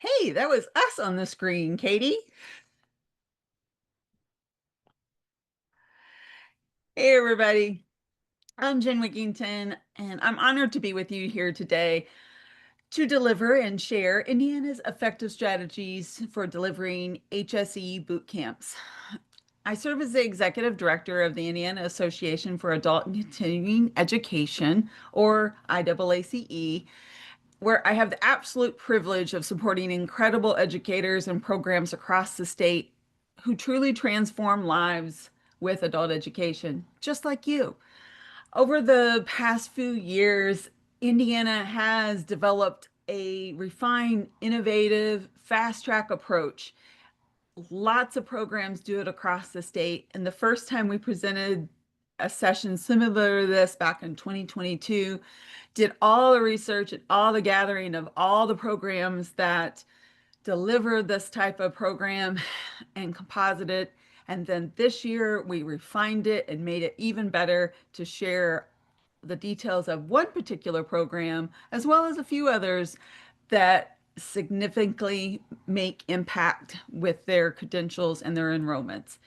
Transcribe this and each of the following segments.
Hey, that was us on the screen, Katie. Hey, everybody. I'm Jen Wigginton, and I'm honored to be with you here today to deliver and share Indiana's effective strategies for delivering HSE boot camps. I serve as the executive director of the Indiana Association for Adult and Continuing Education, or IAACE, where I have the absolute privilege of supporting incredible educators and programs across the state who truly transform lives with adult education, just like you. Over the past few years, Indiana has developed a refined, innovative, fast track approach. Lots of programs do it across the state. And the first time we presented a session similar to this back in 2022, did all the research and all the gathering of all the programs that deliver this type of program and composite it. And then this year we refined it and made it even better to share the details of one particular program, as well as a few others that significantly make impact with their credentials and their enrollments.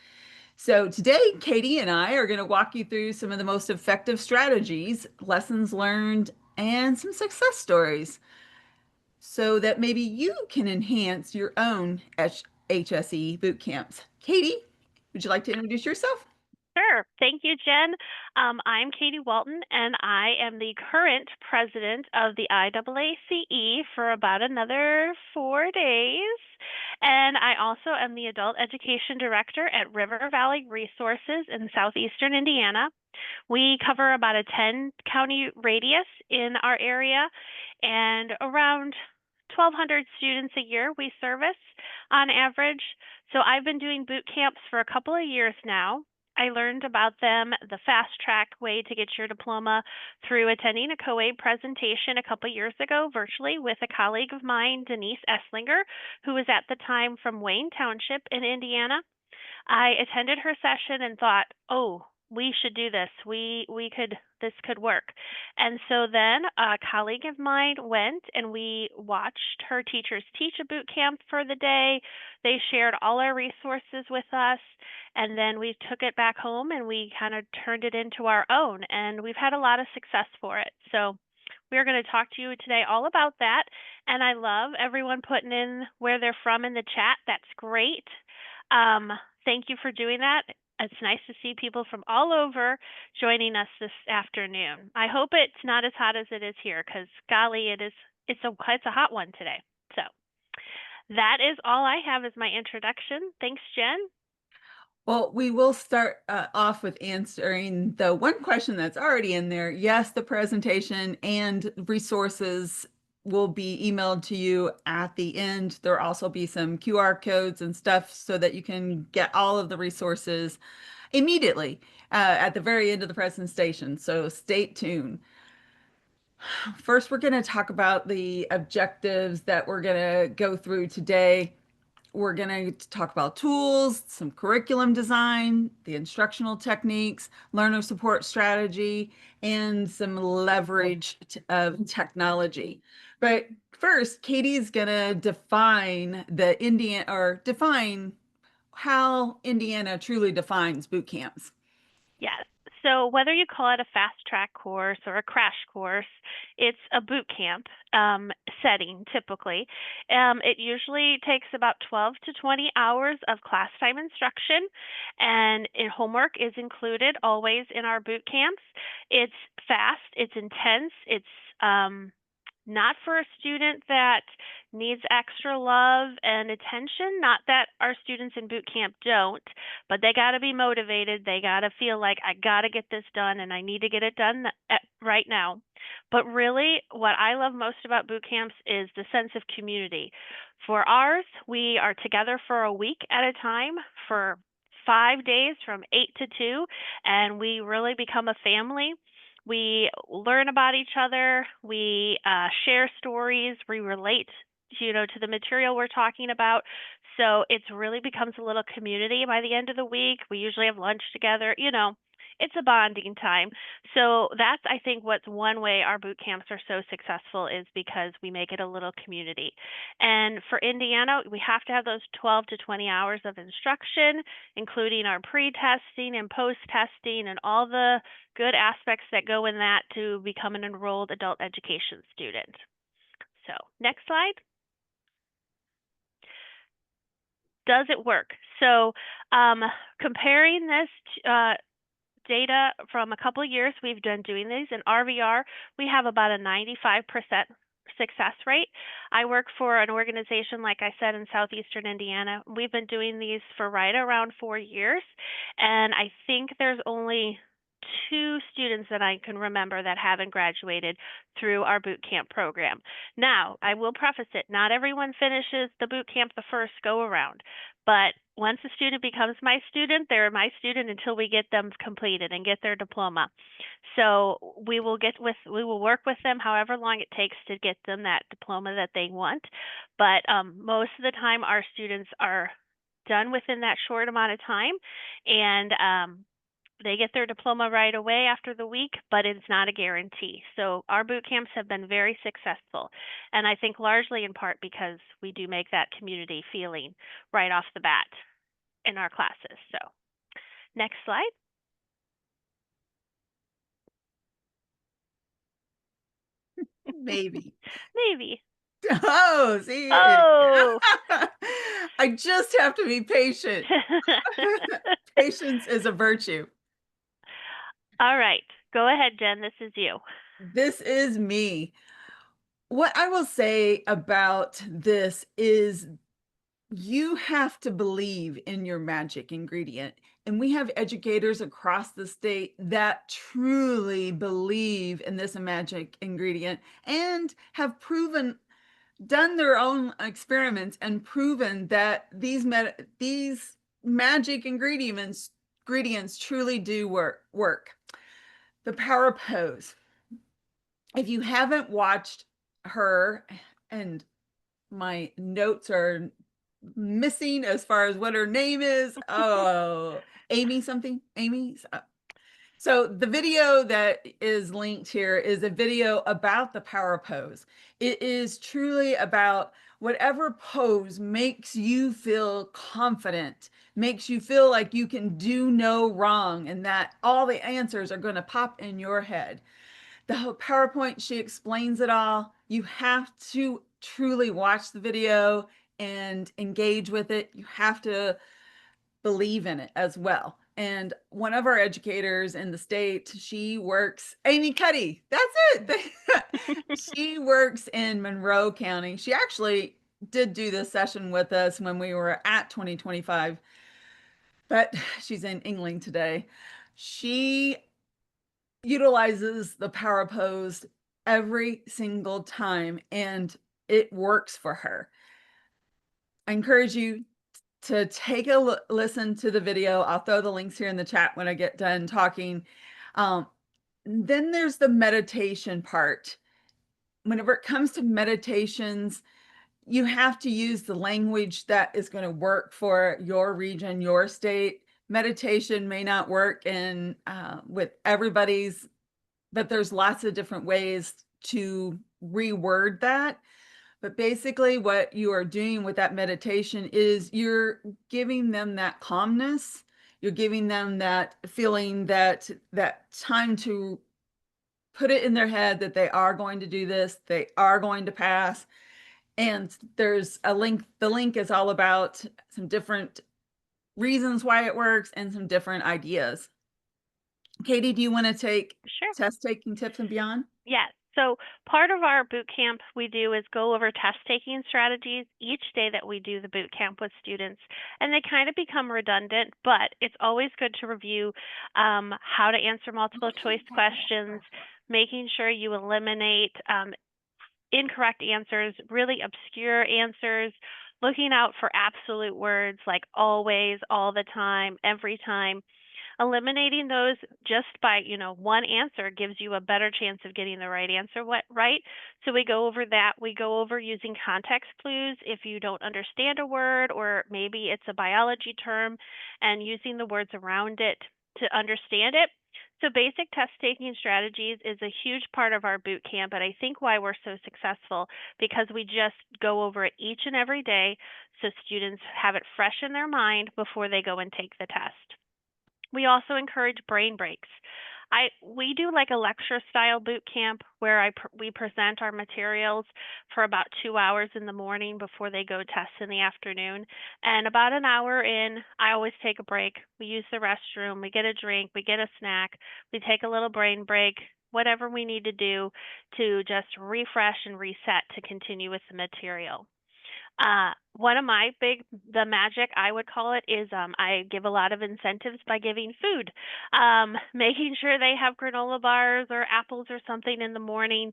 So today, Katie and I are going to walk you through some of the most effective strategies, lessons learned, and some success stories so that maybe you can enhance your own HSE boot camps. Katie, would you like to introduce yourself? Sure. Thank you, Jen. I'm Katie Walton, and I am the current president of the IAACE for about another 4 days. And I also am the adult education director at River Valley Resources in southeastern Indiana. We cover about a 10 county radius in our area and around 1,200 students a year we service on average. So I've been doing boot camps for a couple of years now. I learned about them the fast track way to get your diploma through attending a co-aid presentation a couple years ago virtually with a colleague of mine, Denise Esslinger, who was at the time from Wayne Township in Indiana. I attended her session and thought, "Oh, we should do this. This could work." And so then a colleague of mine went and we watched her teachers teach a boot camp for the day. They shared all our resources with us, and then we took it back home and we kind of turned it into our own, and we've had a lot of success for it. So we're going to talk to you today all about that. And I love everyone putting in where they're from in the chat. That's great. Um, Thank you for doing that. It's nice to see people from all over joining us this afternoon. I hope it's not as hot as it is here because golly, it's a hot one today. So that is all I have as my introduction. Thanks, Jen. Well, we will start off with answering the one question that's already in there. Yes, the presentation and resources will be emailed to you at the end. There'll also be some QR codes and stuff so that you can get all of the resources immediately at the very end of the presentation. So stay tuned. First, we're going to talk about the objectives that we're going to go through today. We're going to talk about tools, some curriculum design, the instructional techniques, learner support strategy, and some leverage of technology. But first, Katie's going to define how Indiana truly defines boot camps. Yes. So whether you call it a fast track course or a crash course, it's a boot camp setting typically. It usually takes about 12 to 20 hours of class time instruction, and homework is included always in our boot camps. It's fast, it's intense, it's not for a student that needs extra love and attention. Not that our students in boot camp don't, but they got to be motivated. They got to feel like, I got to get this done and I need to get it done right now. But really, what I love most about boot camps is the sense of community. For ours, we are together for a week at a time for 5 days from 8 to 2, and we really become a family. We learn about each other. We share stories. We relate, to the material we're talking about. So it's really becomes a little community by the end of the week. We usually have lunch together. It's a bonding time. So that's, I think, what's one way our boot camps are so successful is because we make it a little community. And for Indiana, we have to have those 12 to 20 hours of instruction, including our pre-testing and post-testing and all the good aspects that go in that to become an enrolled adult education student. So next slide. Does it work? So comparing this data from a couple of years we've been doing these in RVR, we have about a 95% success rate. I work for an organization, like I said, in southeastern Indiana. We've been doing these for right around 4 years, and I think there's only 2 students that I can remember that haven't graduated through our boot camp program. Now, I will preface it, not everyone finishes the boot camp the first go around, but once a student becomes my student, they're my student until we get them completed and get their diploma. So we will work with them however long it takes to get them that diploma that they want. But most of the time, our students are done within that short amount of time, and they get their diploma right away after the week, but it's not a guarantee. So our boot camps have been very successful, and I think largely in part because we do make that community feeling right off the bat in our classes. So next slide. Maybe. Maybe. Oh, see, Oh. I just have to be patient. Patience is a virtue. All right. Go ahead, Jen. This is you. This is me. What I will say about this is you have to believe in your magic ingredient. And we have educators across the state that truly believe in this magic ingredient and have done their own experiments and proven that these magic ingredients truly do work. The power pose. If you haven't watched her, and my notes are missing as far as what her name is. Oh, Amy something. Amy. So the video that is linked here is a video about the power pose. It is truly about whatever pose makes you feel confident, makes you feel like you can do no wrong, and that all the answers are going to pop in your head. The whole PowerPoint, she explains it all. You have to truly watch the video and engage with it. You have to believe in it as well. And one of our educators in the state, she works, Amy Cuddy, that's it. She works in Monroe County. She actually did do this session with us when we were at 2025, but she's in England today. She utilizes the power pose every single time and it works for her. I encourage you to take a listen to the video. I'll throw the links here in the chat when I get done talking. Then there's the meditation part. Whenever it comes to meditations, you have to use the language that is going to work for your region, your state. Meditation may not work in with everybody's, but there's lots of different ways to reword that. But basically, what you are doing with that meditation is you're giving them that calmness. You're giving them that feeling, that time to put it in their head that they are going to do this, they are going to pass. And there's a link. The link is all about some different reasons why it works and some different ideas. Katie, do you want to take Sure. test taking tips and beyond? Yes. So part of our boot camp we do is go over test taking strategies each day that we do the boot camp with students, and they kind of become redundant, but it's always good to review how to answer multiple choice questions, making sure you eliminate incorrect answers, really obscure answers, looking out for absolute words like always, all the time, every time. Eliminating those just by, one answer gives you a better chance of getting the right answer right. So we go over that. We go over using context clues if you don't understand a word or maybe it's a biology term and using the words around it to understand it. So basic test taking strategies is a huge part of our boot camp, and I think why we're so successful because we just go over it each and every day so students have it fresh in their mind before they go and take the test. We also encourage brain breaks. We do like a lecture style boot camp where we present our materials for about 2 hours in the morning before they go test in the afternoon. And about an hour in, I always take a break. We use the restroom, we get a drink, we get a snack, we take a little brain break, whatever we need to do to just refresh and reset to continue with the material. One of my the magic I would call it is I give a lot of incentives by giving food, making sure they have granola bars or apples or something in the morning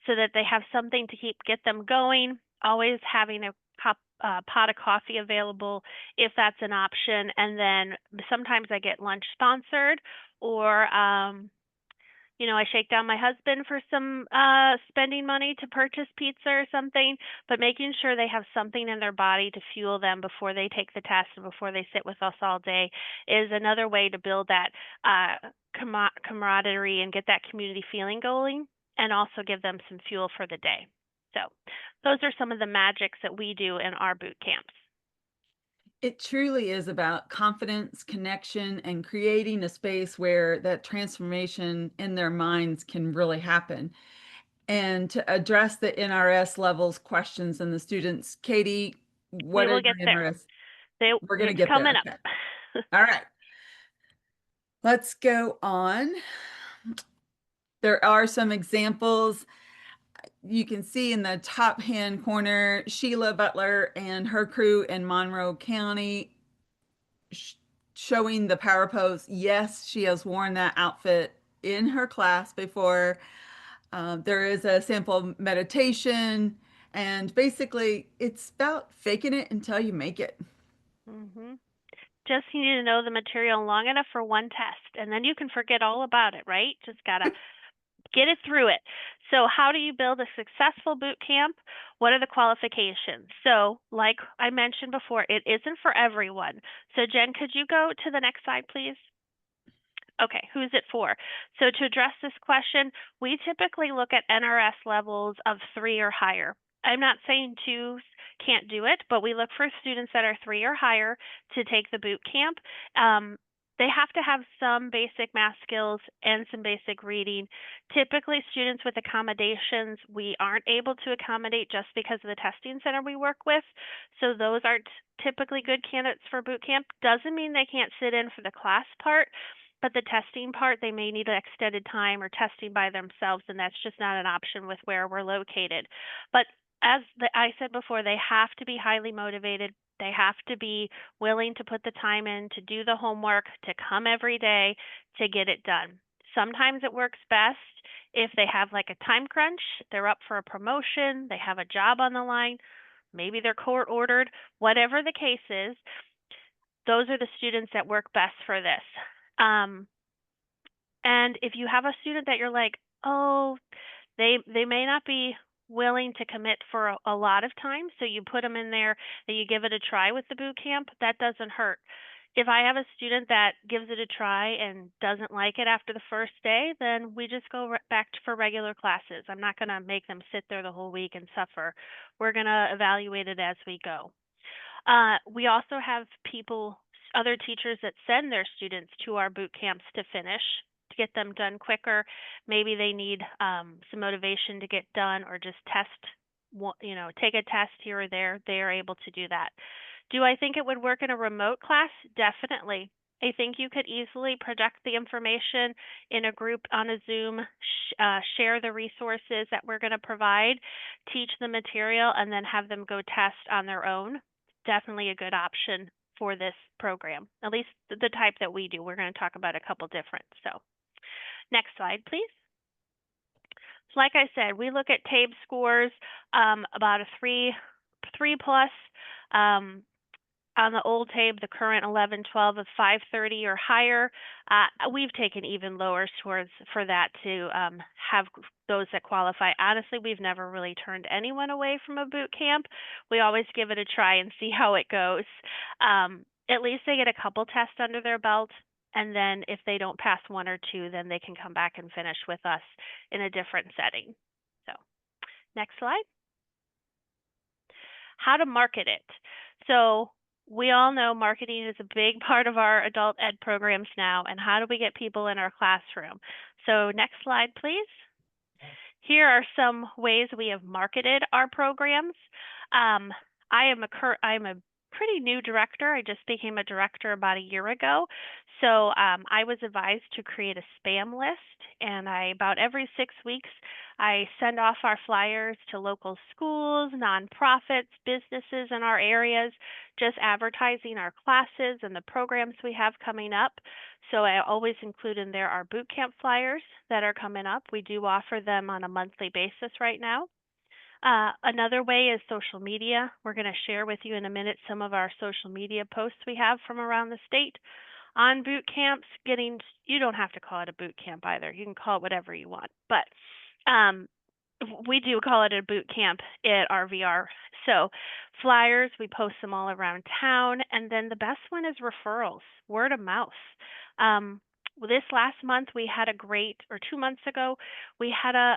so that they have something to get them going. Always having a pot of coffee available if that's an option. And then sometimes I get lunch sponsored or I shake down my husband for some spending money to purchase pizza or something, but making sure they have something in their body to fuel them before they take the test and before they sit with us all day is another way to build that camaraderie and get that community feeling going and also give them some fuel for the day. So, those are some of the magics that we do in our boot camps. It truly is about confidence, connection, and creating a space where that transformation in their minds can really happen. And to address the NRS levels questions and the students, Katie, We what are will get your there. NRS? We're going to It's get coming there. up. Okay. All right. Let's go on. There are some examples. You can see in the top hand corner, Sheila Butler and her crew in Monroe County showing the power pose. Yes, she has worn that outfit in her class before. There is a sample meditation, and basically, it's about faking it until you make it. Mhm. Just you need to know the material long enough for one test, and then you can forget all about it, right? Just gotta get it through it. So, how do you build a successful boot camp? What are the qualifications? So, like I mentioned before, it isn't for everyone. So, Jen, could you go to the next slide, please? Okay, who's it for? So to address this question, we typically look at NRS levels of 3 or higher. I'm not saying 2 can't do it, but we look for students that are 3 or higher to take the boot camp. They have to have some basic math skills and some basic reading. Typically, students with accommodations, we aren't able to accommodate just because of the testing center we work with. So those aren't typically good candidates for boot camp. Doesn't mean they can't sit in for the class part, but the testing part, they may need an extended time or testing by themselves, and that's just not an option with where we're located. But I said before, they have to be highly motivated. They have to be willing to put the time in, to do the homework, to come every day, to get it done. Sometimes it works best if they have like a time crunch, they're up for a promotion, they have a job on the line, maybe they're court ordered, whatever the case is, those are the students that work best for this. Um, and if you have a student that you're like, oh, they may not be willing to commit for a lot of time, so you put them in there and you give it a try with the boot camp, that doesn't hurt. If I have a student that gives it a try and doesn't like it after the first day, then we just go back for regular classes. I'm not going to make them sit there the whole week and suffer. We're going to evaluate it as we go. We also have other teachers that send their students to our boot camps to finish, to get them done quicker. Maybe they need some motivation to get done or just take a test here or there. They are able to do that. Do I think it would work in a remote class? Definitely. I think you could easily project the information in a group on a Zoom, share the resources that we're going to provide, teach the material, and then have them go test on their own. Definitely a good option for this program, at least the type that we do. We're going to talk about a couple different. So, next slide, please. So like I said, we look at TABE scores, about a three plus. On the old TABE, the current 11, 12 of 530 or higher. We've taken even lower scores for that to have those that qualify. Honestly, we've never really turned anyone away from a boot camp. We always give it a try and see how it goes. At least they get a couple tests under their belt. And then if they don't pass one or two, then they can come back and finish with us in a different setting. So, next slide. How to market it. So, we all know marketing is a big part of our adult ed programs now, and how do we get people in our classroom? So, next slide, please. Here are some ways we have marketed our programs. Um, I'm a pretty new director. I just became a director about a year ago. So I was advised to create a spam list, and about every 6 weeks, I send off our flyers to local schools, nonprofits, businesses in our areas, just advertising our classes and the programs we have coming up. So I always include in there our boot camp flyers that are coming up. We do offer them on a monthly basis right now. Another way is social media. We're going to share with you in a minute some of our social media posts we have from around the state on boot camps. You don't have to call it a boot camp either. You can call it whatever you want. But um, we do call it a boot camp at RVR. So flyers, we post them all around town. And then the best one is referrals, word of mouth. This last month, we had or 2 months ago, we had a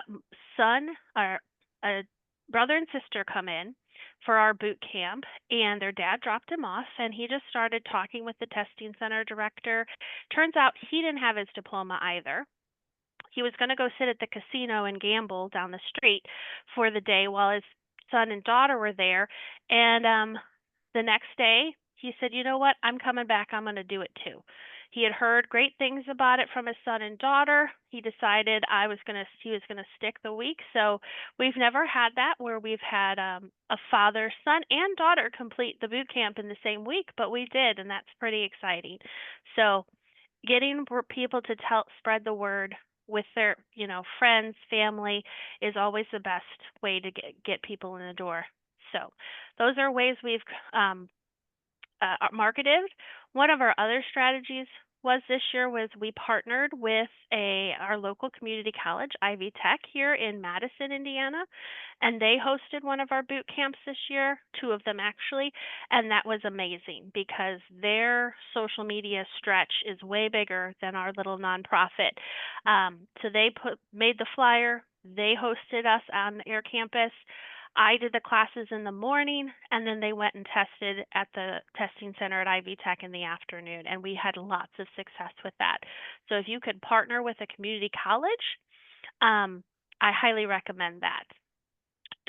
son or a brother and sister come in for our boot camp, and their dad dropped him off, and he just started talking with the testing center director. Turns out he didn't have his diploma either. He was going to go sit at the casino and gamble down the street for the day while his son and daughter were there. And the next day, he said, "You know what? I'm coming back. I'm going to do it too." He had heard great things about it from his son and daughter. He decided he was going to stick the week. So we've never had that where we've had a father, son, and daughter complete the boot camp in the same week, but we did, and that's pretty exciting. So getting people to spread the word with their friends, family is always the best way to get people in the door. So those are ways we've marketed. One of our other strategies this year was we partnered with our local community college, Ivy Tech, here in Madison, Indiana, and they hosted one of our boot camps this year, 2 of them actually, and that was amazing because their social media stretch is way bigger than our little nonprofit. So they made the flyer, they hosted us on their campus. I did the classes in the morning, and then they went and tested at the testing center at Ivy Tech in the afternoon, and we had lots of success with that. So if you could partner with a community college, I highly recommend that.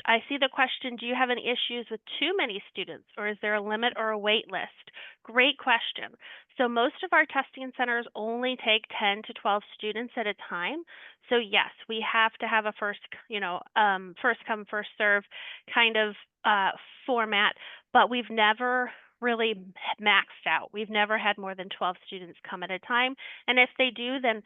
I see the question, do you have any issues with too many students, or is there a limit or a wait list? Great question. So most of our testing centers only take 10 to 12 students at a time. So yes, we have to have a first come, first serve kind of format, but we've never really maxed out. We've never had more than 12 students come at a time. And if they do, then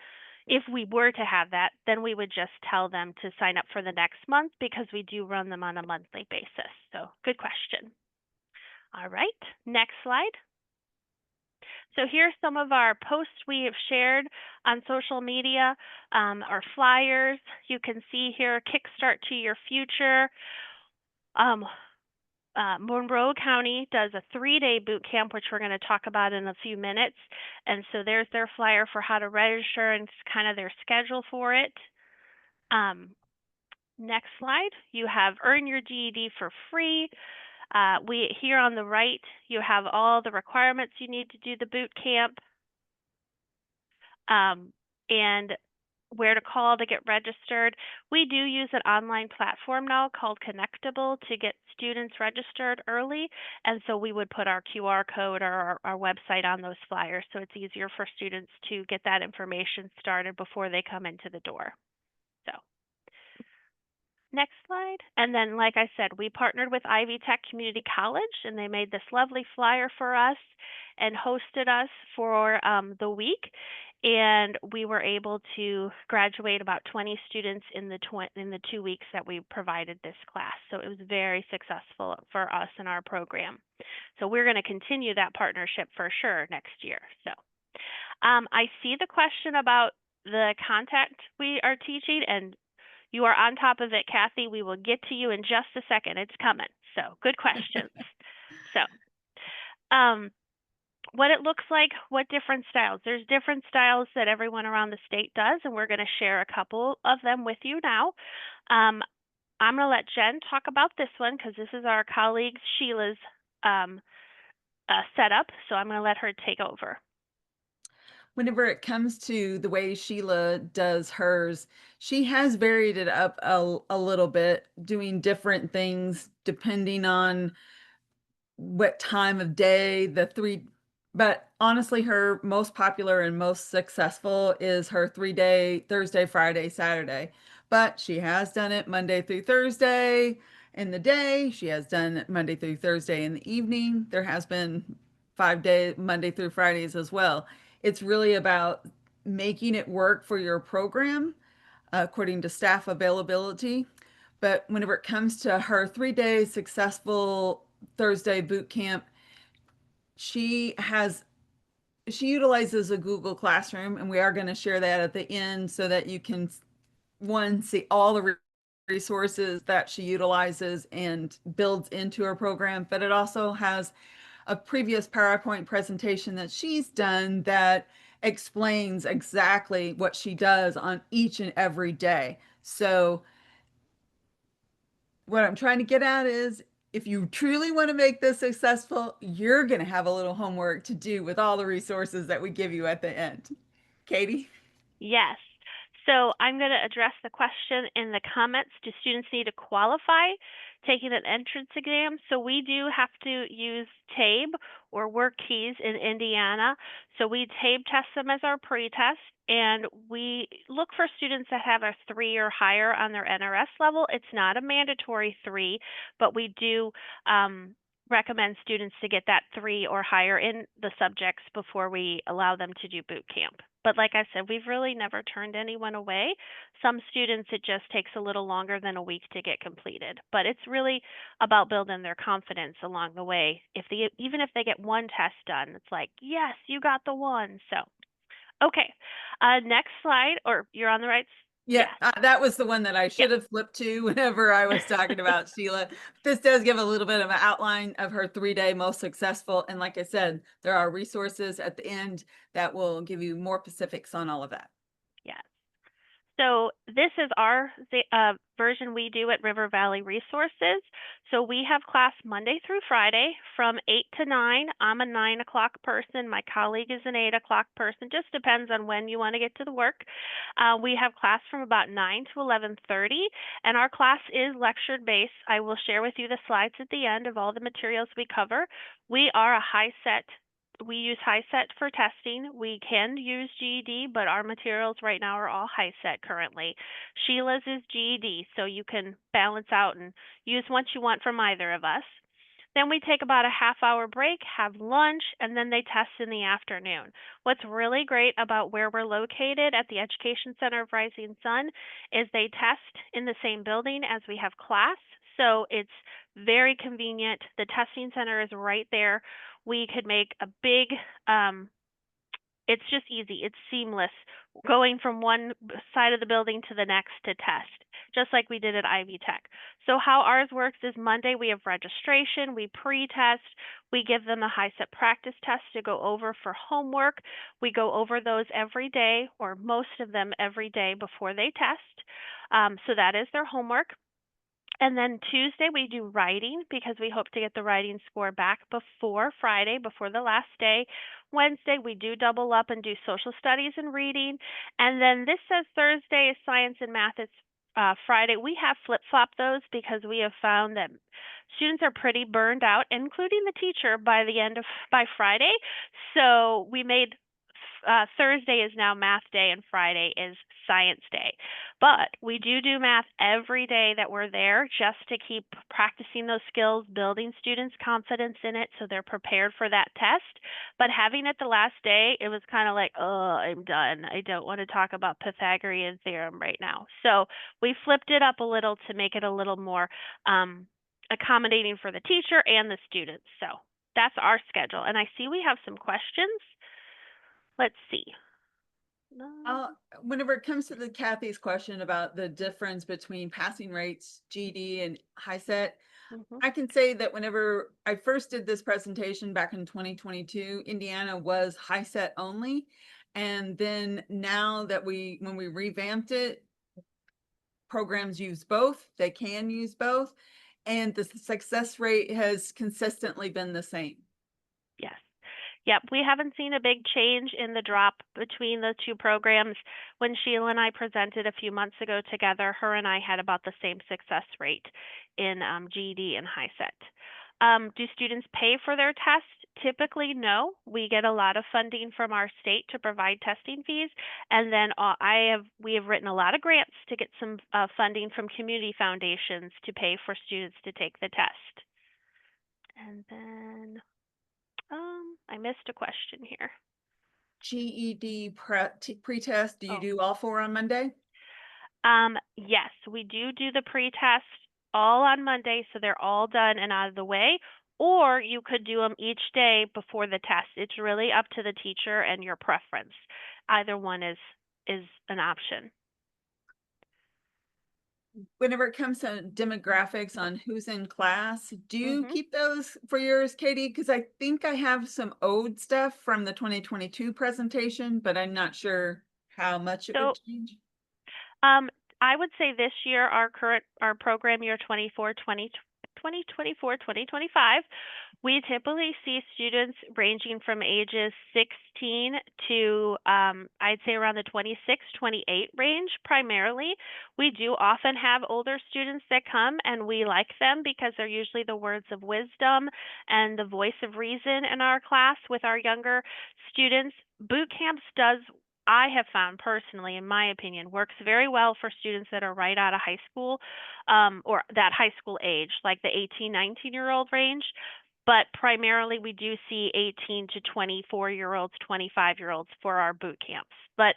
if we were to have that, then we would just tell them to sign up for the next month because we do run them on a monthly basis. So good question. All right, next slide. So here's some of our posts we have shared on social media, our flyers. You can see here, Kickstart to Your Future. Monroe County does a 3-day boot camp, which we're going to talk about in a few minutes. And so there's their flyer for how to register and kind of their schedule for it. Next slide, you have Earn Your GED for free. Here on the right, you have all the requirements you need to do the boot camp. And where to call to get registered. We do use an online platform now called Connectable to get students registered early, and so we would put our QR code or our website on those flyers so it's easier for students to get that information started before they come into the door. So next slide. And then, like I said, we partnered with Ivy Tech Community College, and they made this lovely flyer for us and hosted us for the week. And we were able to graduate about 20 students in the 2 weeks that we provided this class. So it was very successful for us in our program. So we're going to continue that partnership for sure next year. So I see the question about the content we are teaching, and you are on top of it, Kathy. We will get to you in just a second. It's coming. So good questions. So what it looks like, what different styles. There's different styles that everyone around the state does, and we're going to share a couple of them with you now. Um, I'm going to let Jen talk about this one because this is our colleague Sheila's um, setup. So I'm going to let her take over. Whenever it comes to the way Sheila does hers, she has varied it up a little bit, doing different things depending on what time of day the three, but honestly her most popular and most successful is her 3 day Thursday, Friday, Saturday. But she has done it Monday through Thursday in the day. She has done it Monday through Thursday in the evening. There has been 5 day Monday through Fridays as well. It's really about making it work for your program according to staff availability. But whenever it comes to her 3 day successful Thursday boot camp, she has she utilizes a Google Classroom, and we are going to share that at the end so that you can one see all the resources that she utilizes and builds into her program. But it also has a previous PowerPoint presentation that she's done that explains exactly what she does on each and every day. So what I'm trying to get at is if you truly want to make this successful, you're going to have a little homework to do with all the resources that we give you at the end. Katie? Yes. So I'm going to address the question in the comments. Do students need to qualify taking an entrance exam? So we do have to use TABE or work keys in Indiana. So we TABE test them as our pre-test, and we look for students that have a 3 or higher on their NRS level. It's not a mandatory 3, but we do recommend students to get that 3 or higher in the subjects before we allow them to do boot camp. But like I said, we've really never turned anyone away. Some students, it just takes a little longer than a week to get completed. But it's really about building their confidence along the way. Even if they get one test done, it's like, yes, you got the one. So, okay. Next slide, or you're on the right. Yeah, Yes. that was the one that I Yep. should have flipped to whenever I was talking about Sheila. This does give a little bit of an outline of her 3 day most successful. And like I said, there are resources at the end that will give you more specifics on all of that. Yes. So this is our version we do at River Valley Resources. So we have class Monday through Friday from 8 to 9. I'm a 9 o'clock person. My colleague is an 8 o'clock person. Just depends on when you want to get to the work. We have class from about 9 to 11:30, and our class is lecture based. I will share with you the slides at the end of all the materials we cover. We are a high set we use HiSET for testing. We can use GED, but our materials right now are all HiSET currently. Sheila's is GED, so you can balance out and use what you want from either of us. Then we take about a half-hour break, have lunch, and then they test in the afternoon. What's really great about where we're located at the Education Center of Rising Sun is they test in the same building as we have class, so it's very convenient. The testing center is right there. We could make a big it's just easy. It's seamless going from one side of the building to the next to test, just like we did at Ivy Tech. So how ours works is Monday we have registration, we pre-test, we give them a HiSET practice test to go over for homework. We go over those every day, or most of them every day before they test. So that is their homework. And then Tuesday we do writing because we hope to get the writing score back before Friday, before the last day. Wednesday we do double up and do social studies and reading. And then this says Thursday is science and math. It's Friday. We have flip-flopped those because we have found that students are pretty burned out, including the teacher, by Friday. So we made Thursday is now math day and Friday is science day. But we do math every day that we're there just to keep practicing those skills, building students' confidence in it so they're prepared for that test. But having it the last day, it was kind of like, oh, I'm done. I don't want to talk about Pythagorean theorem right now. So we flipped it up a little to make it a little more accommodating for the teacher and the students. So that's our schedule. And I see we have some questions. Let's see. Uh, Whenever it comes to Kathy's question about the difference between passing rates, GD, and HiSET, Mhm. I can say that whenever I first did this presentation back in 2022, Indiana was high set only. And then now that when we revamped it, programs use both, they can use both, and the success rate has consistently been the same. Yes. Yep, we haven't seen a big change in the drop between the two programs. When Sheila and I presented a few months ago together, her and I had about the same success rate in GED and HiSET. Do students pay for their tests? Typically, no. We get a lot of funding from our state to provide testing fees, and then we have written a lot of grants to get some funding from community foundations to pay for students to take the test. And then I missed a question here. GED pre-test, do you Oh, do all four on Monday? yes, we do the pre-test all on Monday, so they're all done and out of the way. Or you could do them each day before the test. It's really up to the teacher and your preference. Either one is an option. Whenever it comes to demographics on who's in class, do you Mhm. keep those for yours, Katie? Because I think I have some old stuff from the 2022 presentation, but I'm not sure how much it would So change. Um, I would say this year, our program year 2025, we typically see students ranging from ages 16 to I'd say around the 26, 28 range primarily. We do often have older students that come and we like them because they're usually the words of wisdom and the voice of reason in our class with our younger students. Boot camps does I have found personally, in my opinion, works very well for students that are right out of high school, or that high school age, like the 18, 19-year-old range. But primarily, we do see 18 to 24-year-olds, 25-year-olds for our boot camps. But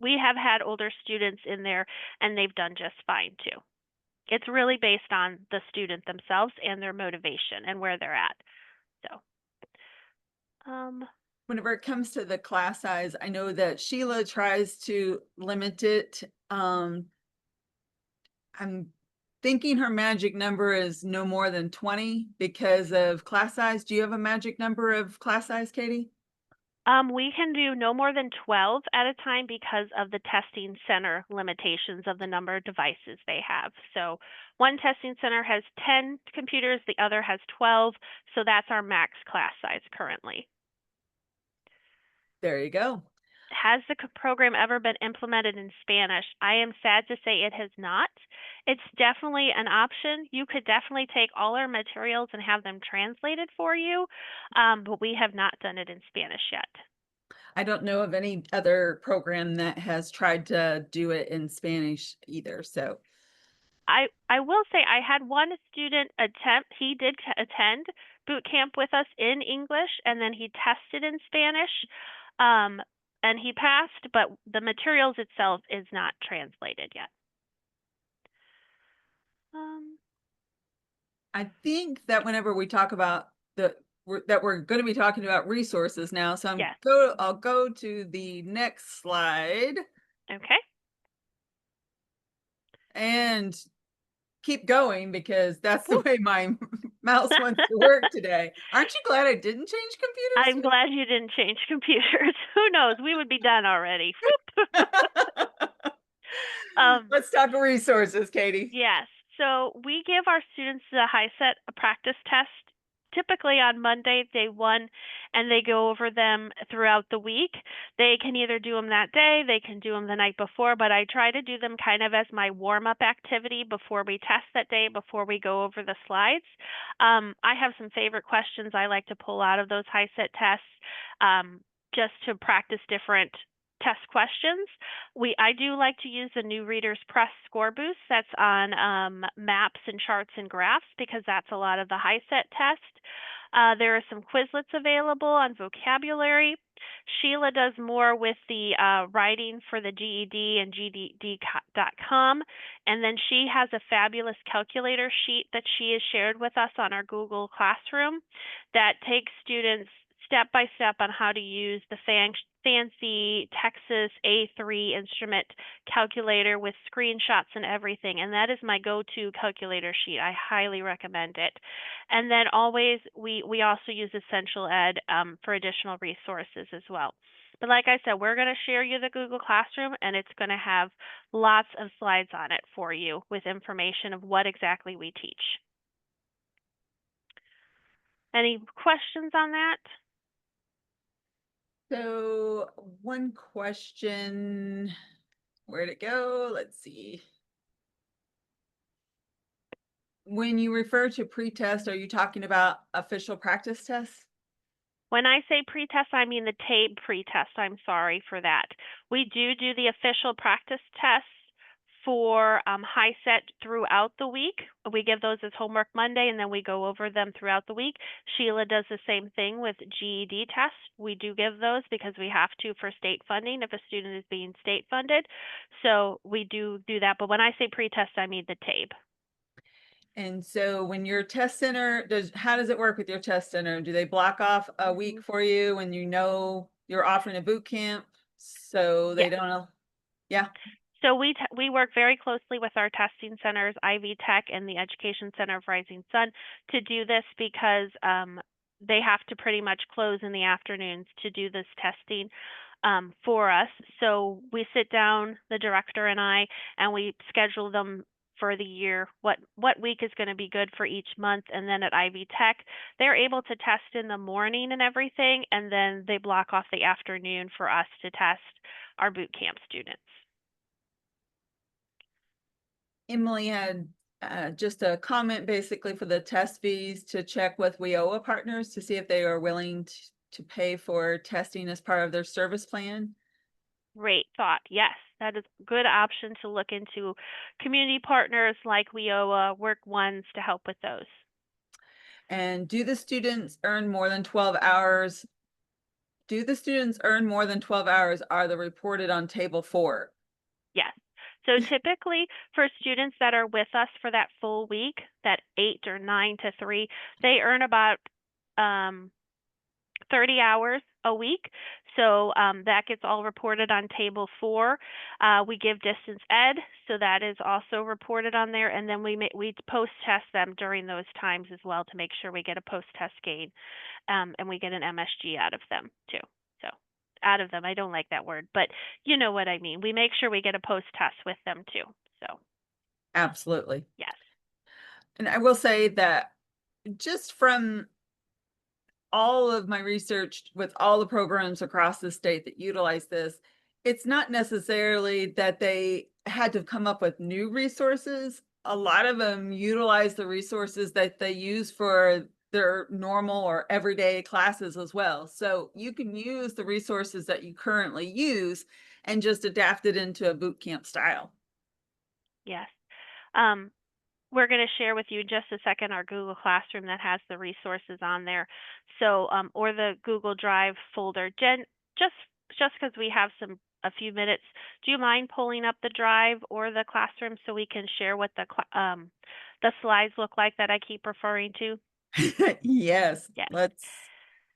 we have had older students in there, and they've done just fine too. It's really based on the student themselves and their motivation and where they're at. So, um, Whenever it comes to the class size, I know that Sheila tries to limit it. I'm thinking her magic number is no more than 20 because of class size. Do you have a magic number of class size, Katie? We can do no more than 12 at a time because of the testing center limitations of the number of devices they have. So one testing center has 10 computers, the other has 12, so that's our max class size currently. There you go. Has the program ever been implemented in Spanish? I am sad to say it has not. It's definitely an option. You could definitely take all our materials and have them translated for you, but we have not done it in Spanish yet. I don't know of any other program that has tried to do it in Spanish either. So I will say I had one student attempt. He did attend boot camp with us in English, and then he tested in Spanish, um, and he passed. But the materials itself is not translated yet. Um, I think that whenever we talk about that we're going to be talking about resources now. So yes. I'll go to the next slide Okay. and keep going because that's the Woo. way my mouse wants to work today. Aren't you glad I didn't change I'm computers glad you didn't change computers. Who knows? We would be done already. Whoop. today? um, Let's talk resources, Katie. Yes. So we give our students the HiSET a practice test typically on Monday, day one, and they go over them throughout the week. They can either do them that day, they can do them the night before, but I try to do them kind of as my warm up activity before we test that day, before we go over the slides. I have some favorite questions I like to pull out of those HiSET tests um, just to practice different test questions. I do like to use the New Readers Press Score Boost that's on maps and charts and graphs because that's a lot of the HiSET test. There are some Quizlets available on vocabulary. Sheila does more with the writing for the GED and GED.com. And then she has a fabulous calculator sheet that she has shared with us on our Google Classroom that takes students step by step on how to use the fancy Texas A3 instrument calculator with screenshots and everything. And that is my go-to calculator sheet. I highly recommend it. And then always, we also use Essential Ed for additional resources as well. But like I said, we're going to share you the Google Classroom, and it's going to have lots of slides on it for you with information of what exactly we teach. Any questions on that? So one question, where'd it go? Let's see. When you refer to pre-test, are you talking about official practice tests? When I say pre-test, I mean the TABE pre-test. I'm sorry for that. We do the official practice tests for HiSET throughout the week. We give those as homework Monday, and then we go over them throughout the week. Sheila does the same thing with GED tests. We do give those because we have to for state funding if a student is being state funded. So we do that. But when I say pre-test, I mean the TABE. And so when your test center how does it work with your test center? Do they block off a week for you when you know you're offering a boot camp so they Yes. don't? Yeah. So we work very closely with our testing centers, Ivy Tech and the Education Center of Rising Sun, to do this because they have to pretty much close in the afternoons to do this testing for us. So we sit down, the director and I, and we schedule them for the year, what week is going to be good for each month. And then at Ivy Tech, they're able to test in the morning and everything, and then they block off the afternoon for us to test our boot camp students. Emily had just a comment basically for the test fees to check with WIOA partners to see if they are willing to pay for testing as part of their service plan. Great thought. Yes, that is a good option to look into. Community partners like WIOA, Work Ones to help with those. And do the students earn more than 12 hours? Do the students earn more than 12 hours? Are they reported on table 4? Yes. So typically for students that are with us for that full week, that 8 or 9 to 3, they earn about 30 hours a week. So that gets all reported on table 4. We give distance ed, so that is also reported on there. And then we post-test them during those times as well to make sure we get a post-test gain. And we get an MSG out of them too. So out of them, I don't like that word, but you know what I mean. We make sure we get a post-test with them too. So Absolutely. yes. And I will say that just from all of my research with all the programs across the state that utilize this, it's not necessarily that they had to come up with new resources. A lot of them utilize the resources that they use for their normal or everyday classes as well. So you can use the resources that you currently use and just adapt it into a boot camp style. Yes. We're going to share with you in just a second our Google Classroom that has the resources on there. So, or the Google Drive folder. Jen, just because we have a few minutes, do you mind pulling up the Drive or the Classroom so we can share what the slides look like that I keep referring to? Yes, Yes. let's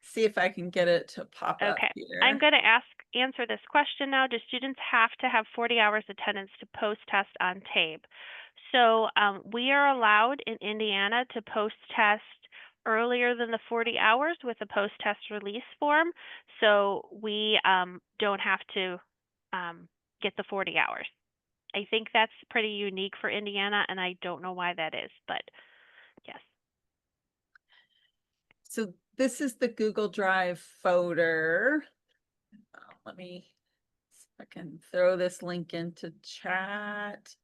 see if I can get it to pop up Okay. I'm here. going to answer this question now. Do students have to have 40 hours attendance to post-test on TABE? So we are allowed in Indiana to post-test earlier than the 40 hours with a post-test release form. So we don't have to get the 40 hours. I think that's pretty unique for Indiana, and I don't know why that is, but yes. So this is the Google Drive folder. Let me see if I can throw this link into chat.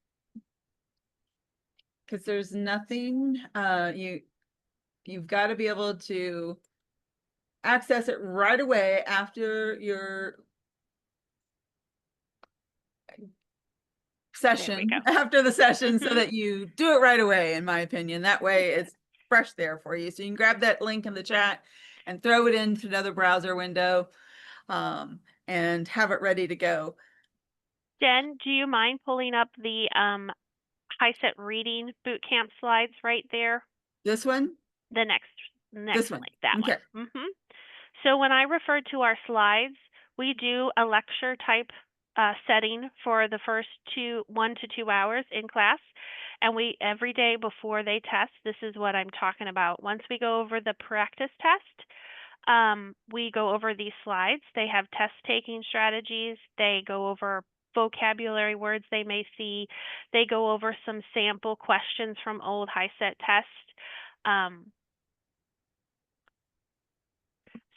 Because there's nothing, you've got to be able to access it right away after your session, after the session, so that you do it right away, in my opinion. That way it's fresh there for you. So you can grab that link in the chat and throw it into another browser window and have it ready to go. Jen, do you mind pulling up the HiSET reading boot camp slides right there? This one? The next This one. link, that Okay. one. So when I refer to our slides, we do a lecture type setting for the first 1 to 2 hours in class. And we, every day before they test, this is what I'm talking about. Once we go over the practice test, we go over these slides. They have test taking strategies. They go over vocabulary words they may see. They go over some sample questions from old HiSET tests.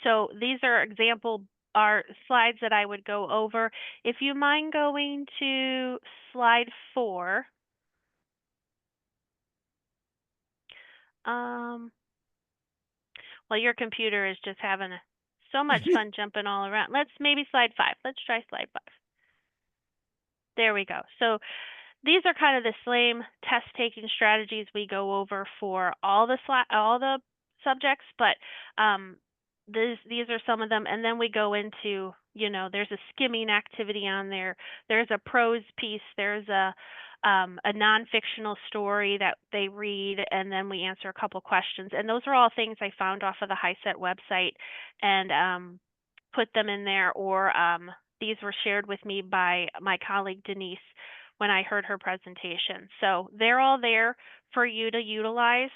So these are slides that I would go over. If you mind going to slide 4. Well, your computer is just having so much fun jumping all around. Let's maybe slide 5. Let's try slide 5. There we go. So these are kind of the same test taking strategies we go over for all the subjects, but these are some of them. And then we go into, there's a skimming activity on there. There's a prose piece. There's a non-fictional story that they read, and then we answer a couple questions. And those are all things I found off of the HiSET website and put them in there, or these were shared with me by my colleague Denise when I heard her presentation. So they're all there for you to utilize.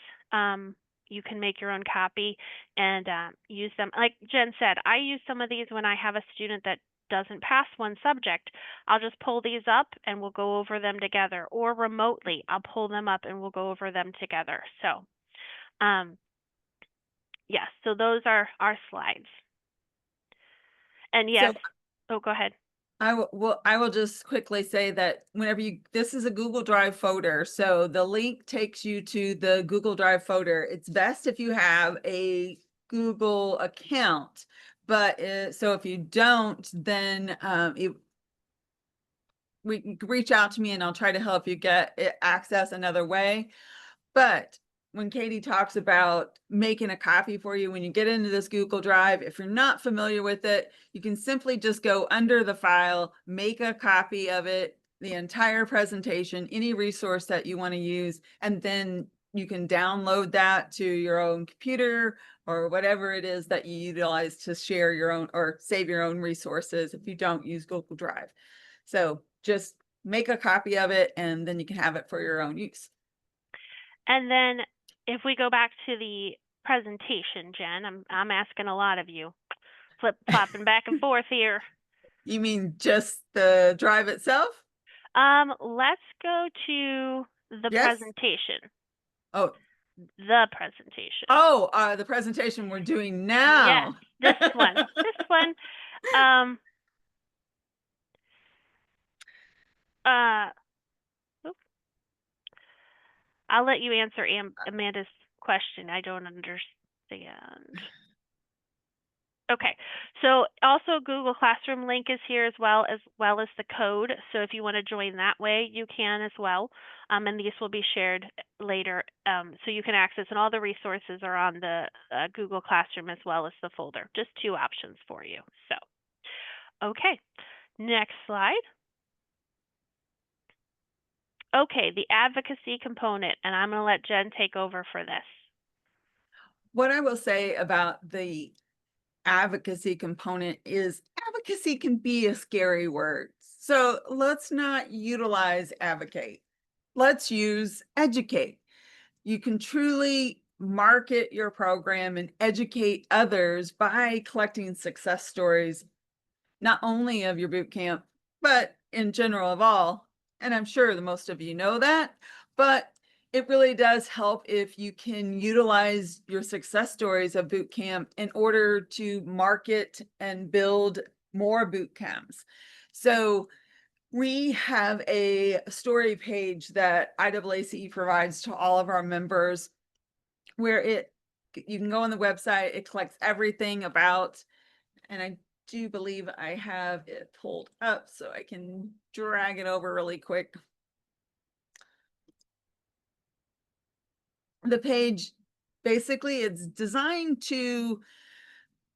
You can make your own copy and use them. Like Jen said, I use some of these when I have a student that doesn't pass one subject. I'll just pull these up and we'll go over them together. Or remotely, I'll pull them up and we'll go over them together. So, yes, so those are our slides. And yes, So oh, go ahead. I will just quickly say that this is a Google Drive folder, so the link takes you to the Google Drive folder. It's best if you have a Google account, but so if you don't, then reach out to me and I'll try to help you get access another way. But when Katie talks about making a copy for you, when you get into this Google Drive, if you're not familiar with it, you can simply just go under the file, make a copy of it, the entire presentation, any resource that you want to use, and then you can download that to your own computer or whatever it is that you utilize to share your own or save your own resources if you don't use Google Drive. So just make a copy of it and then you can have it for your own use. And then if we go back to the presentation, Jen, I'm asking a lot of you. Flip-flopping back and forth here. You mean just the drive itself? Let's go to the Yes. presentation. Oh, The presentation. the presentation we're doing Yes, now. this one. This one. Um, oops. I'll let you answer Amanda's question. I don't understand. Okay, so also Google Classroom link is here as well as the code. So if you want to join that way, you can as well. And these will be shared later, so you can access. And all the resources are on the Google Classroom as well as the folder. Just 2 options for you. So, okay, next slide. Okay, the advocacy component, and I'm going to let Jen take over for this. What I will say about the advocacy component is advocacy can be a scary word. So let's not utilize advocate. Let's use educate. You can truly market your program and educate others by collecting success stories, not only of your boot camp, but in general of all. And I'm sure the most of you know that, but it really does help if you can utilize your success stories of boot camp in order to market and build more boot camps. So we have a story page that IAACE provides to all of our members where you can go on the website, it collects everything about, and I do believe I have it pulled up so I can drag it over really quick. The page, basically, it's designed to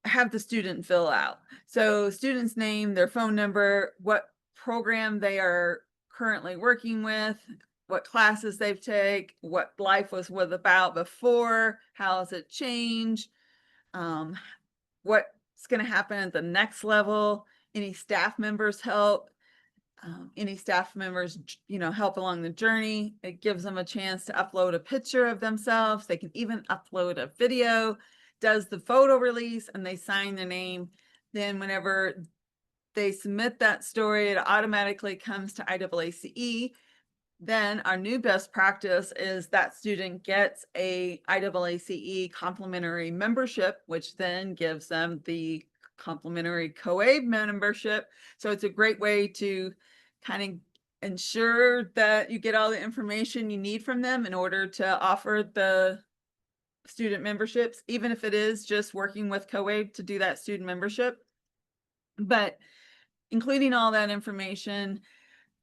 have the student fill out. So student's name, their phone number, what program they are currently working with, what classes they've taken, what life was about before, how has it changed, what what's going to happen at the next level, any staff members help, any staff members, help along the journey. It gives them a chance to upload a picture of themselves. They can even upload a video, does the photo release, and they sign their name. Then whenever they submit that story, it automatically comes to IAACE. Then our new best practice is that student gets a IAACE complimentary membership, which then gives them the complimentary COABE membership. So it's a great way to kind of ensure that you get all the information you need from them in order to offer the student memberships, even if it is just working with COABE to do that student membership. But including all that information,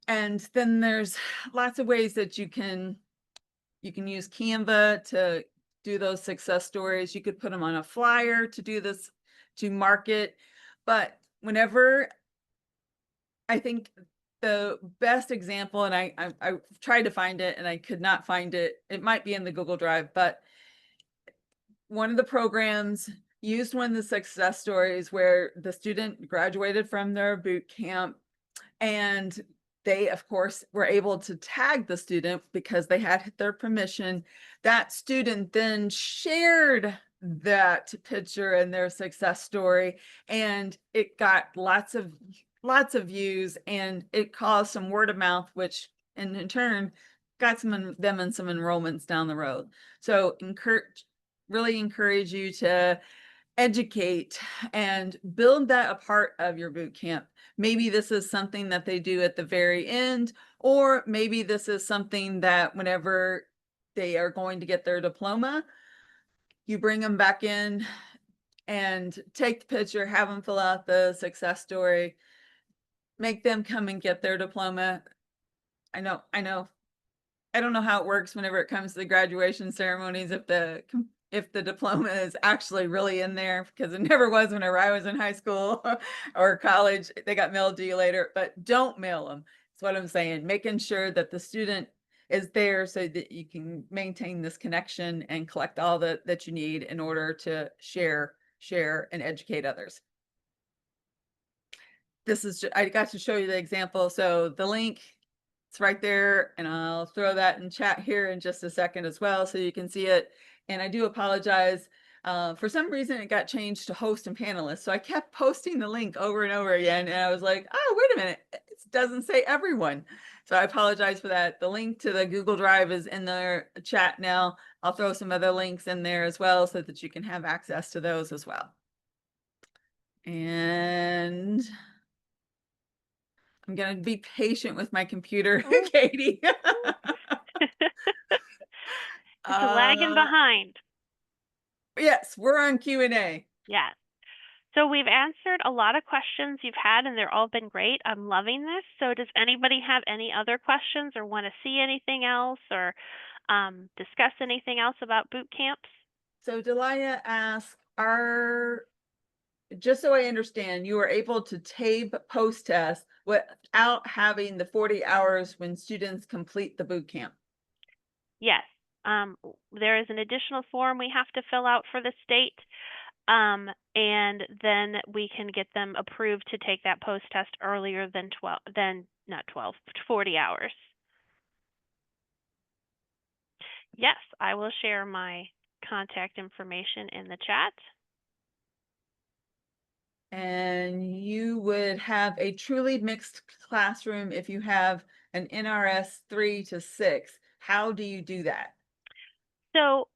and then there's lots of ways that you can use Canva to do those success stories. You could put them on a flyer to do this, to market. But whenever, I think the best example, and I tried to find it and I could not find it. It might be in the Google Drive, but one of the programs used one of the success stories where the student graduated from their boot camp, and they, of course, were able to tag the student because they had their permission. That student then shared that picture and their success story, and it got lots of views, and it caused some word of mouth, which in turn got them in some enrollments down the road. So really encourage you to educate and build that a part of your boot camp. Maybe this is something that they do at the very end, or maybe this is something that whenever they are going to get their diploma, you bring them back in and take the picture, have them fill out the success story, make them come and get their diploma. I don't know how it works whenever it comes to the graduation ceremonies, if the diploma is actually really in there, because it never was whenever I was in high school or college. They got mailed to you later, but don't mail them. That's what I'm saying. Making sure that the student is there so that you can maintain this connection and collect all that you need in order to share and educate others. I got to show you the example. So the link, it's right there, and I'll throw that in chat here in just a second as well, so you can see it. And I do apologize. For some reason, it got changed to host and panelists. So I kept posting the link over and over again. And I was like, oh, wait a minute. It doesn't say everyone. So I apologize for that. The link to the Google Drive is in the chat now. I'll throw some other links in there as well so that you can have access to those as well. And I'm going to be patient with my computer, Katie. It's lagging behind. Yes, we're on Q&A. Yes. So we've answered a lot of questions you've had, and they've all been great. I'm loving this. So does anybody have any other questions or want to see anything else or discuss anything else about boot camps? So Delia asks, just so I understand, you are able to tape post-test without having the 40 hours when students complete the boot camp? Yes. There is an additional form we have to fill out for the state, and then we can get them approved to take that post-test earlier than 40 hours. Yes, I will share my contact information in the chat. And you would have a truly mixed classroom if you have an NRS 3 to 6. How do you do that? So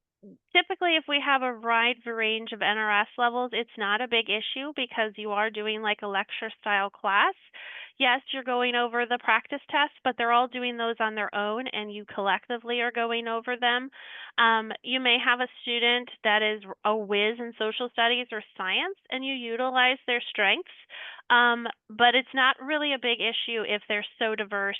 typically, if we have a wide range of NRS levels, it's not a big issue because you are doing like a lecture style class. Yes, you're going over the practice tests, but they're all doing those on their own and you collectively are going over them. You may have a student that is a whiz in social studies or science and you utilize their strengths, but it's not really a big issue if they're so diverse.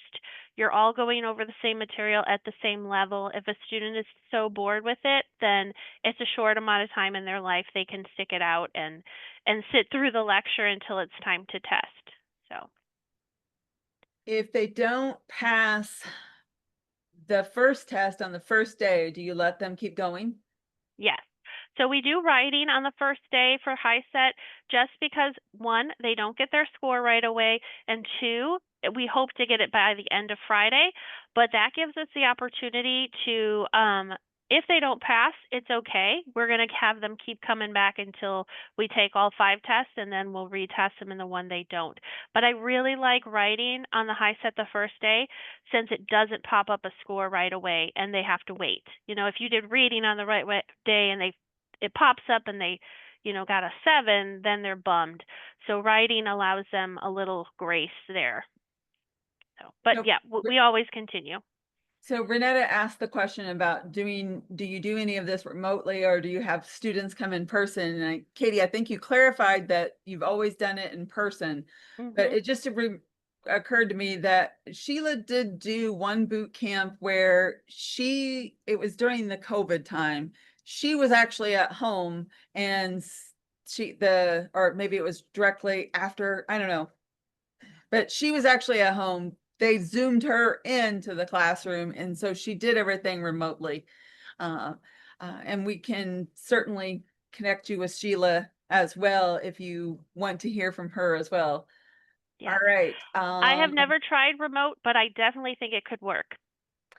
You're all going over the same material at the same level. If a student is so bored with it, then it's a short amount of time in their life. They can stick it out and sit through the lecture until it's time to test. So if they don't pass the first test on the first day, do you let them keep going? yes. So we do writing on the first day for high set just because one, they don't get their score right away, and two, we hope to get it by the end of Friday, but that gives us the opportunity to if they don't pass, it's okay. We're going to have them keep coming back until we take all 5 tests and then we'll retest them in the one they don't. But I really like writing on the high set the first day since it doesn't pop up a score right away and they have to wait. You know, if you did reading on the right day and it pops up and they, got a 7, then they're bummed. So writing allows them a little grace there. So, but So, yeah, we always continue. so Renetta asked the question about do you do any of this remotely or do you have students come in person? And Katie, I think you clarified that you've always done it in person, but Mhm. it just occurred to me that Sheila did do one boot camp where it was during the COVID time. She was actually at home and or maybe it was directly after, I don't know, but she was actually at home. They zoomed her into the classroom, and so she did everything remotely. Uh, and we can certainly connect you with Sheila as well if you want to hear from her as well. All Yes. right. I have never tried remote, but I definitely think it could work.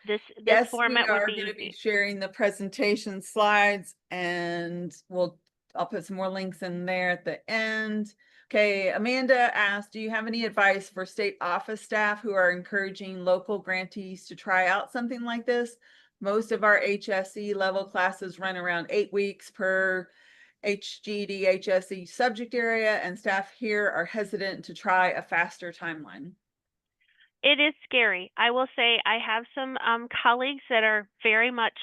This Yes, we format would are be going to be easy. sharing the presentation slides and I'll put some more links in there at the end. Okay, Amanda asked, do you have any advice for state office staff who are encouraging local grantees to try out something like this? Most of our HSE level classes run around 8 weeks per HGD HSE subject area, and staff here are hesitant to try a faster timeline. It is scary. I will say I have some colleagues that are very much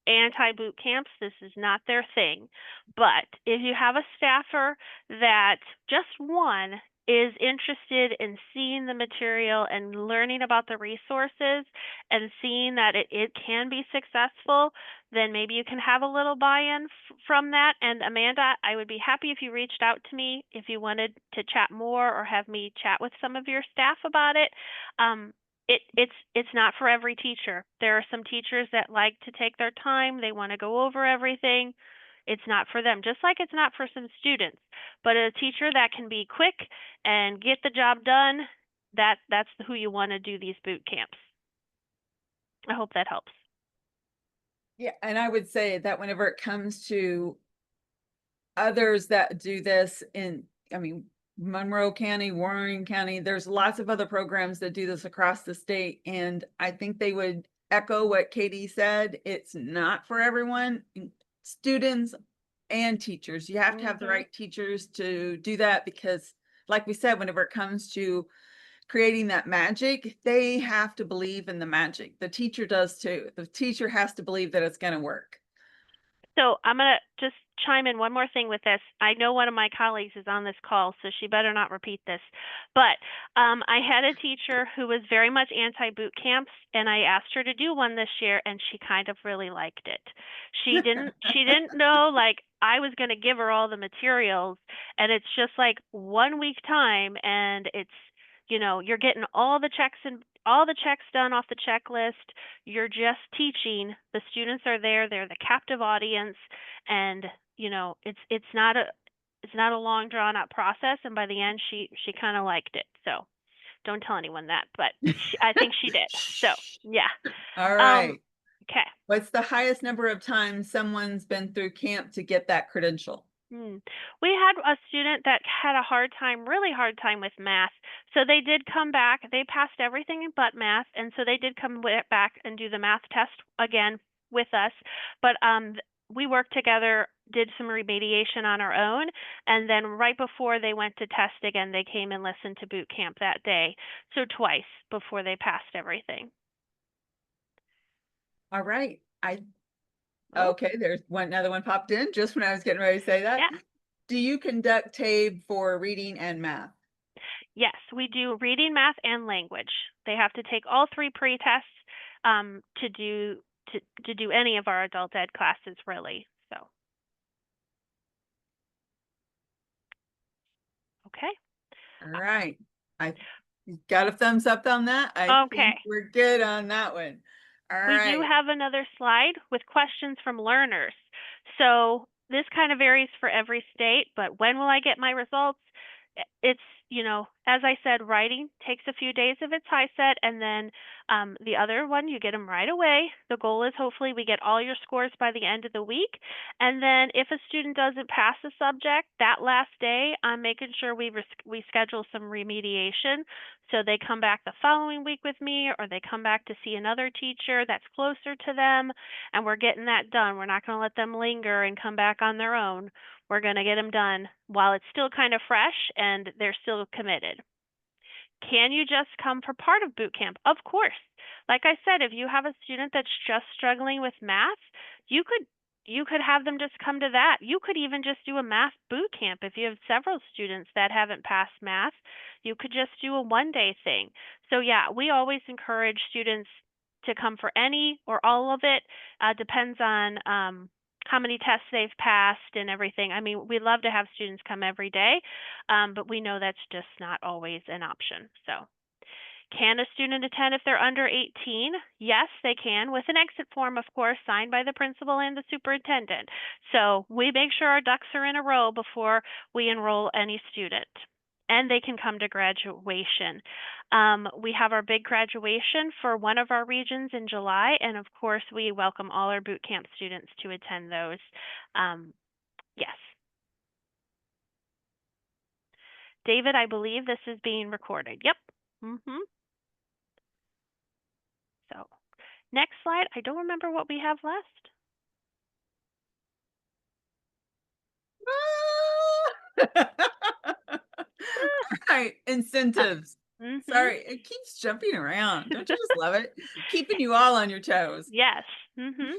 anti boot camps. This is not their thing. But if you have a staffer that just one is interested in seeing the material and learning about the resources and seeing that it can be successful, then maybe you can have a little buy-in from that. And Amanda, I would be happy if you reached out to me if you wanted to chat more or have me chat with some of your staff about it. um, it's not for every teacher. There are some teachers that like to take their time. They want to go over everything. It's not for them, just like it's not for some students. But a teacher that can be quick and get the job done, that's who you want to do these boot camps. I hope that helps. Yeah, and I would say that whenever it comes to others that do this I mean, Monroe County, Warren County, there's lots of other programs that do this across the state. And I think they would echo what Katie said. It's not for everyone, students and teachers. You have to have the Mhm. right teachers to do that because, like we said, whenever it comes to creating that magic, they have to believe in the magic. The teacher does too. The teacher has to believe that it's going to work. So I'm gonna just chime in one more thing with this. I know one of my colleagues is on this call, so she better not repeat this. But I had a teacher who was very much anti-boot camps, and I asked her to do one this year, and she kind of really liked it. She didn't know like I was gonna give her all the materials, and it's just like 1 week time, and it's you're getting all the checks done off the checklist. You're just teaching. The students are there. They're the captive audience, and it's not a long drawn out process. And by the end, she kind of liked it. So don't tell anyone that, but I think she did. So yeah. All Um. right. Okay. What's the highest number of times someone's been through camp to get that credential? Hmm. We had a student that had a hard time, really hard time with math. So they did come back. They passed everything but math, and so they did come back and do the math test again with us. But we worked together, did some remediation on our own, and then right before they went to test again, they came and listened to boot camp that day. So twice before they passed everything. All right. Oh, Okay, there's another one popped in just when I was getting ready to say that. yeah. Do you conduct TABE for reading and math? Yes, we do reading, math, and language. They have to take all 3 pre-tests to do any of our adult ed classes, really. So, okay. All right. I got a thumbs up on that. I think Okay. we're good on that one. All We do right. have another slide with questions from learners. So this kind of varies for every state, but when will I get my results? It's, as I said, writing takes a few days if it's high set, and then the other one, you get them right away. The goal is hopefully we get all your scores by the end of the week. And then if a student doesn't pass a subject that last day, I'm making sure we schedule some remediation. So they come back the following week with me, or they come back to see another teacher that's closer to them, and we're getting that done. We're not going to let them linger and come back on their own. We're going to get them done while it's still kind of fresh and they're still committed. Can you just come for part of boot camp? Of course. Like I said, if you have a student that's just struggling with math, you could have them just come to that. You could even just do a math boot camp if you have several students that haven't passed math. You could just do a one-day thing. So yeah, we always encourage students to come for any or all of it. Depends on how many tests they've passed and everything. I mean, we love to have students come every day, but we know that's just not always an option. So, can a student attend if they're under 18? Yes, they can, with an exit form, of course, signed by the principal and the superintendent. So, we make sure our ducks are in a row before we enroll any student. And they can come to graduation. We have our big graduation for one of our regions in July, and of course, we welcome all our boot camp students to attend those. Yes. David, I believe this is being recorded. Yep. So, next slide. I don't remember what we have left. All right, incentives. Mhm. Sorry, it keeps jumping around. Don't you just love it? Keeping you all on your toes. Yes. Mhm.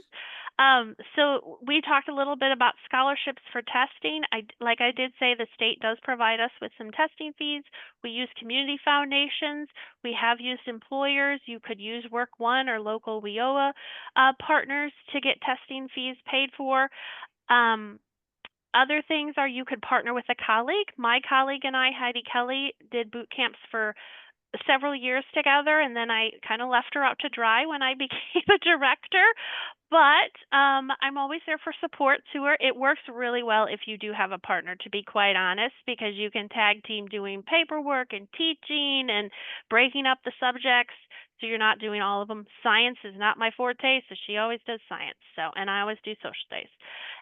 So we talked a little bit about scholarships for testing. Like I did say, the state does provide us with some testing fees. We use community foundations. We have used employers. You could use Work One or local WIOA partners to get testing fees paid for. Um, Other things are you could partner with a colleague. My colleague and I, Heidi Kelly, did boot camps for several years together, and then I kind of left her out to dry when I became a director. But I'm always there for support to her. It works really well if you do have a partner, to be quite honest, because you can tag team doing paperwork and teaching and breaking up the subjects. So you're not doing all of them. Science is not my forte, so she always does science. So, and I always do social studies.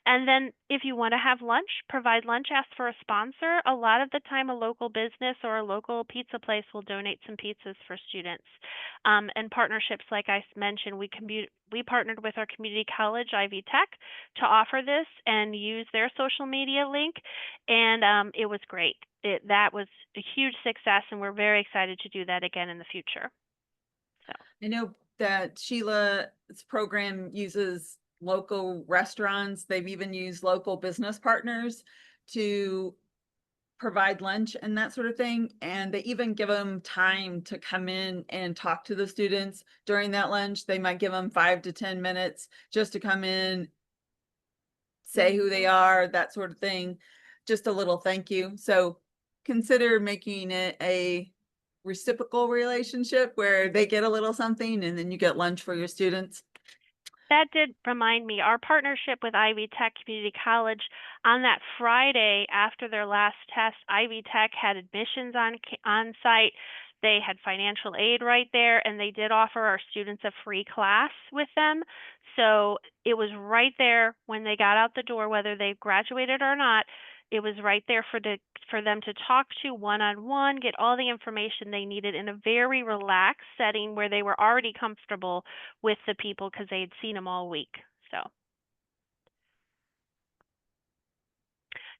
And then if you want to have lunch, provide lunch, ask for a sponsor. A lot of the time, a local business or a local pizza place will donate some pizzas for students. And partnerships, like I mentioned, we partnered with our community college, Ivy Tech, to offer this and use their social media link, and it was great. That was a huge success, and we're very excited to do that again in the future. So. I know that Sheila's program uses local restaurants. They've even used local business partners to provide lunch and that sort of thing. And they even give them time to come in and talk to the students during that lunch. They might give them 5 to 10 minutes just to come in, say who they are, that sort of thing. Just a little thank you. So consider making it a reciprocal relationship where they get a little something and then you get lunch for your students. That did remind me, our partnership with Ivy Tech Community College, on that Friday after their last test, Ivy Tech had admissions on site. They had financial aid right there, and they did offer our students a free class with them. So it was right there when they got out the door, whether they graduated or not. It was right there for them to talk to one-on-one, get all the information they needed in a very relaxed setting where they were already comfortable with the people because they had seen them all week. So,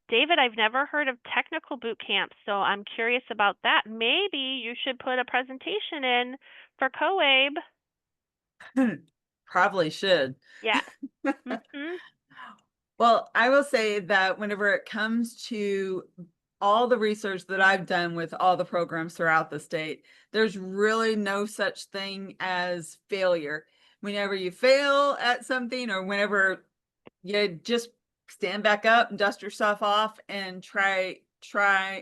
David, I've never heard of technical boot camps, so I'm curious about that. Maybe you should put a presentation in for COABE. Probably should. Yes. Mhm. Well, I will say that whenever it comes to all the research that I've done with all the programs throughout the state, there's really no such thing as failure. Whenever you fail at something or whenever you just stand back up and dust yourself off and try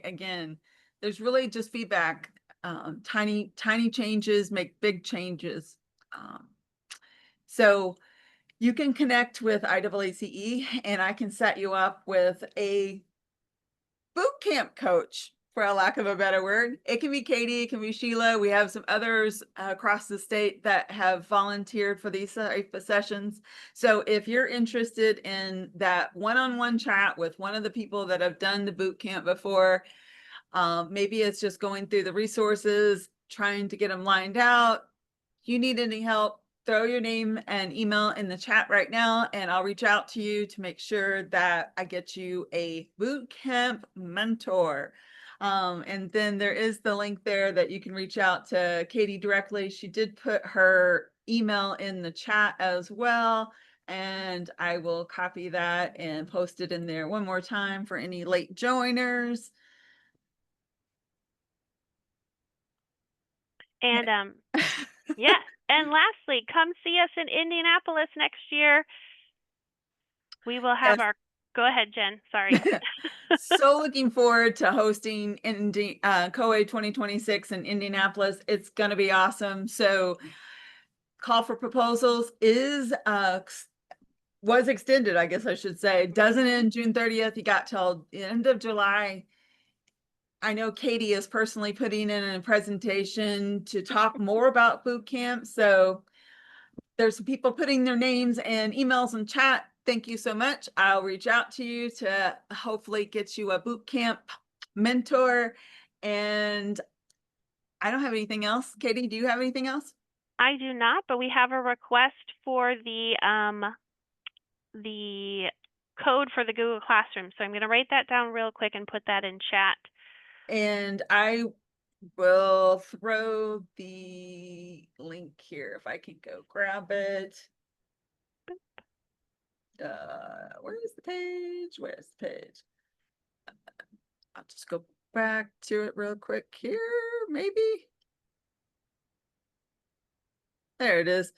again. There's really just feedback. Tiny changes make big changes. So You can connect with IAACE and I can set you up with a boot camp coach, for a lack of a better word. It can be Katie, it can be Sheila. We have some others across the state that have volunteered for these type of sessions. So if you're interested in that one-on-one chat with one of the people that have done the boot camp before, maybe it's just going through the resources, trying to get them lined out. You need any help, throw your name and email in the chat right now, and I'll reach out to you to make sure that I get you a boot camp mentor. And then there is the link there that you can reach out to Katie directly. She did put her email in the chat as well, and I will copy that and post it in there one more time for any late joiners. And yeah. And lastly, come see us in Indianapolis next year. We will have Yes. our, go ahead, Jen. Sorry. So looking forward to hosting COA 2026 in Indianapolis. It's going to be awesome. So call for proposals was extended, I guess I should say. Doesn't end June 30th. You got till the end of July. I know Katie is personally putting in a presentation to talk more about boot camp. So there's some people putting their names and emails in chat. Thank you so much. I'll reach out to you to hopefully get you a boot camp mentor. And I don't have anything else. Katie, do you have anything else? I do not, but we have a request for the code for the Google Classroom. So I'm going to write that down real quick and put that in chat. And I will throw the link here if I can go grab it. Where's the page? Where's the page? I'll just go back to it real quick here, maybe. There it is.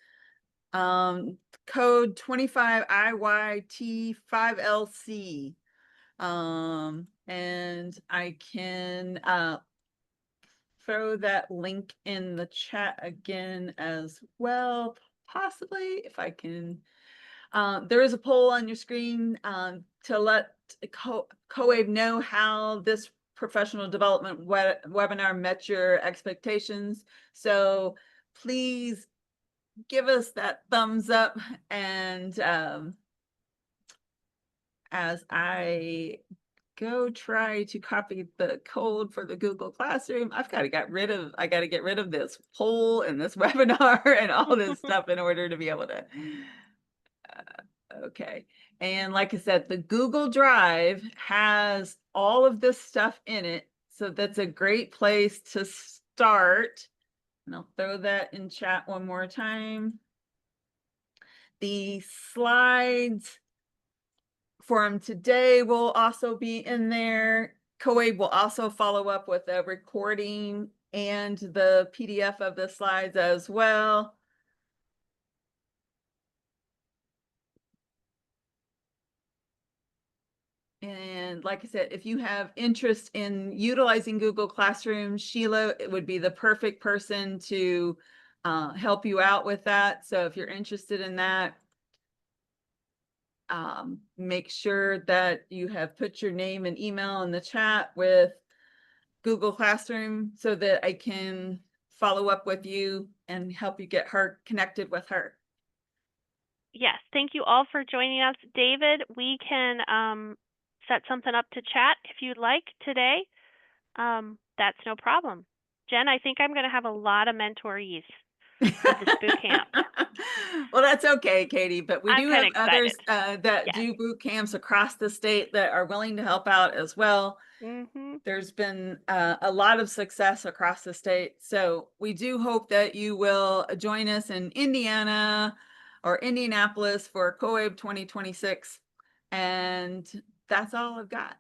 Code 25IYT5LC. And I can throw that link in the chat again as well, possibly if I can. There is a poll on your screen to let COABE know how this professional development webinar met your expectations. So please give us that thumbs up. And as I go try to copy the code for the Google Classroom, I got to get rid of this poll and this webinar and all this stuff in order to be able to. Okay. And like I said, the Google Drive has all of this stuff in it. So that's a great place to start. And I'll throw that in chat one more time. The slides from today will also be in there. COABE will also follow up with a recording and the PDF of the slides as well. And like I said, if you have interest in utilizing Google Classroom, Sheila, it would be the perfect person to help you out with that. So if you're interested in that, make sure that you have put your name and email in the chat with Google Classroom so that I can follow up with you and help you get her connected with her. Yes, thank you all for joining us. David, we can set something up to chat if you'd like today. That's no problem. Jen, I think I'm going to have a lot of mentorees with this boot camp. Well, that's okay, Katie, but we I'm do kind have of others excited. that Yes. do boot camps across the state that are willing to help out as well. Mm-hmm. There's been a lot of success across the state. So we do hope that you will join us in Indiana or Indianapolis for COABE 2026. And that's all I've got.